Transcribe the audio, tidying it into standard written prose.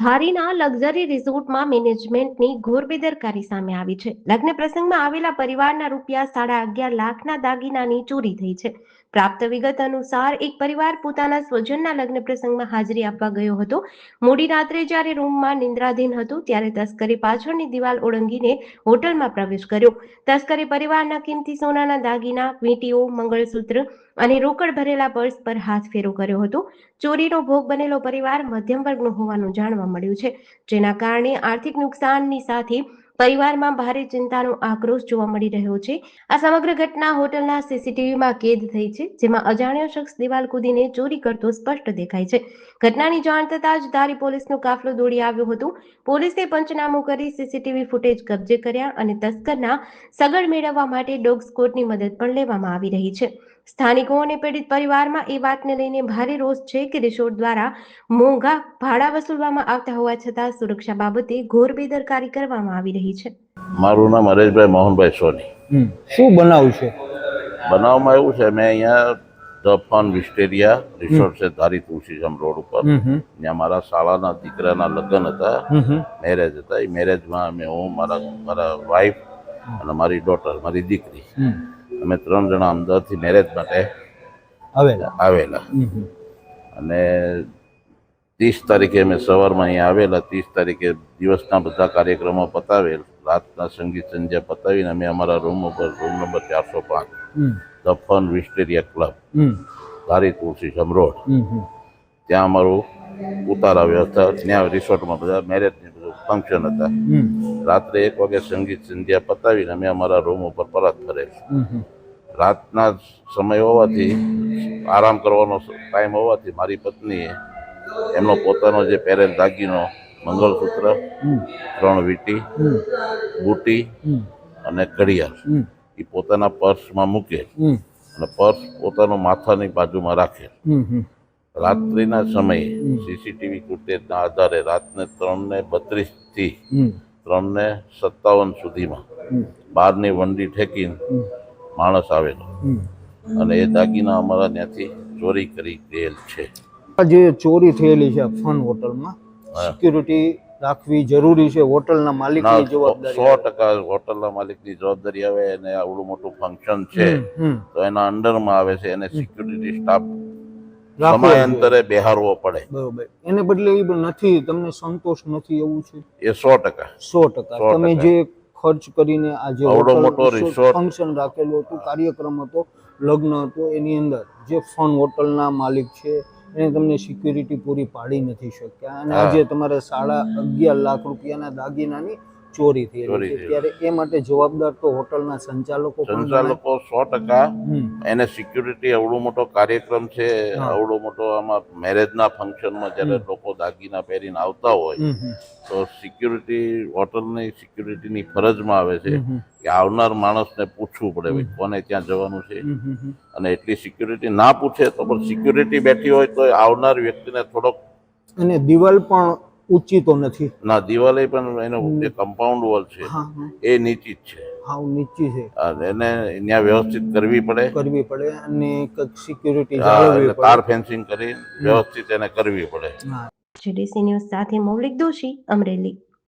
ધારીના luxury રિસોર્ટમાં મેનેજમેન્ટની ઘોર બેદરકારી સામે આવી છે. લગ્ન પ્રસંગમાં આવેલા પરિવારના રૂપિયા 11.5 લાખના દાગીનાની ચોરી થઈ છે. પ્રાપ્ત વિગત અનુસાર એક પરિવાર પોતાના સ્વજનના લગ્ન પ્રસંગમાં હાજરી આપવા ગયો હતો. મોડી રાત્રે જ્યારે રૂમમાં નિંદ્રાધીન હતું ત્યારે તસ્કરે પાછળની દિવાલ ઓળંગીને હોટલમાં પ્રવેશ કર્યો. તસ્કરે પરિવારના કિંમતી સોનાના દાગીના, વીંટીઓ, મંગળસૂત્ર અને રોકડ ભરેલા પર્સ પર હાથ ફેરો કર્યો હતો. ચોરીનો ભોગ બનેલો પરિવાર મધ્યમ વર્ગનો હોવાનું જાણવા મળ્યું છે, જેના કારણે આર્થિક નુકસાનની સાથે પરિવારમાં ભારે ચિંતાનો આક્રોશ જોવા મળી રહ્યો છે. આ સમગ્ર ઘટના હોટલના સીસીટીવીમાં કેદ થઈ છે, જેમાં અજાણ્યો શખ્સ દિવાલ કૂદીને ચોરી કરતો સ્પષ્ટ દેખાય છે. ઘટનાની જાણ થતાં જ ધારી પોલીસનો કાફલો દોડી આવ્યો હતો. પોલીસે પંચનામું કરી સીસીટીવી ફૂટેજ કબજે કર્યા અને તસ્કરના સગડ મેળવવા માટે ડોગ સ્ક્વોડની મદદ પણ લેવામાં આવી રહી છે. સ્થાનિકો અને પીડિત પરિવારમાં એ વાતને લઈને ભારે રોષ છે કે રિસોર્ટ દ્વારા મોંઘા ભાડા વસૂલવામાં આવતા હોવા છતાં સુરક્ષા બાબતે ઘોર બેદરકારી કરવામાં આવી રહી છે. મારું નામ હરેશભાઈ મોહનભાઈ સોની. શું બનાવ છે? બનાવમાં એવું છે, મેં અહીંયા ધ ફન વિસ્ટેરિયા રિસોર્ટ છે ધારી તુલસીધામ રોડ ઉપર. ત્યાં મારા શાળાના દીકરાના લગ્ન હતા, મેરેજ હતા. એ મેરેજમાં હું મારા વાઈફ અને મારી ડોટર, મારી દીકરી, અમે 3 જણા અમદાવાદથી મેરેજ માટે આવેલા. અને 30 તારીખે અમે સવારમાં અહીંયા આવેલા. 30 તારીખે દિવસના બધા કાર્યક્રમો પતાવેલ, રાતના સંગીત સંધ્યા પતાવીને અમે અમારા રૂમ ઉપર, room number 405 the fun Wisteria club, Dhari Tulsidham road, ત્યાં અમારું ઉતારા વ્યવસ્થા, ત્યાં રિસોર્ટમાં બધા મેરેજની બધું ફંક્શન હતા. રાત્રે 1 વાગે સંગીત સંધ્યા પતાવીને અમે અમારા રૂમ ઉપર પરત ફરેલ. રાતના સમય હોવાથી, આરામ કરવાનો ટાઈમ હોવાથી, મારી પત્નીએ એમનો પોતાનો જે પહેરેલ દાગીનો, મંગળસૂત્ર, 3 વીંટી, બુટી અને ઘડિયાળ એ પોતાના પર્સમાં મૂકે અને પર્સ પોતાનો માથાની બાજુમાં રાખે. રાત્રિના સમયે સીસીટીવી ફૂટેજના આધારે રાતને 3:32 થી 3:57 સુધીમાં બહારની વંડી ઠેકીને માણસ આવેલો અને એ દાગીના અમારા ત્યાંથી ચોરી કરી ગયેલ છે. જે ચોરી થયેલી છે ફન હોટલમાં, સિક્યુરિટી રાખવી જરૂરી છે. હોટલના માલિકની જવાબદારી 100% હોટલના માલિકની જવાબદારી આવે. અને આવડું મોટું ફંક્શન છે તો એના અંડરમાં આવે છે, એને સિક્યુરિટી સ્ટાફ સમયાંતરે બેહારવો પડે. બરોબર. એને બદલે એ નથી, તમને સંતોષ નથી એવું છે? એ 100%. તમે જે ખર્ચ કરીને આજે આવડો મોટો રિસોર્ટ ફંક્શન રાખેલું હતું, કાર્યક્રમ હતો, લગ્ન હતો, એની અંદર જે ફન હોટલના માલિક છે એને તમને સિક્યુરિટી પૂરી પાડી નથી શક્યા અને આજે તમારે 11.5 લાખ રૂપિયાના દાગીનાની ચોરી થઈ છે, ત્યારે એ માટે જવાબદાર તો હોટલના સંચાલકો 100%. એને સિક્યુરિટી, આવડો મોટો કાર્યક્રમ છે, આવડો મોટો આમાં મેરેજના ફંક્શનમાં જ્યારે લોકો દાગીના પહેરીને આવતા હોય તો સિક્યુરિટી, હોટલની સિક્યુરિટીની ફરજમાં આવે છે કે આવનાર માણસને પૂછવું પડે કોને ત્યાં જવાનું છે. અને એટલી સિક્યુરિટી ના પૂછે તો પણ સિક્યુરિટી બેઠી હોય તો આવનાર વ્યક્તિને થોડોક. અને દિવાલ પણ ઊંચી તો નથી ના, દિવાલે પણ એનો જે કમ્પાઉન્ડ વોલ છે એ નીચી જ છે, હાવ નીચી છે. એને ત્યાં વ્યવસ્થિત કરવી પડે અને સિક્યુરિટી જાળવવી પડે, તાર ફેન્સિંગ કરી વ્યવસ્થિત એને કરવી પડે. જીડીસી ન્યૂઝ સાથે મૌલિક દોશી, અમરેલી.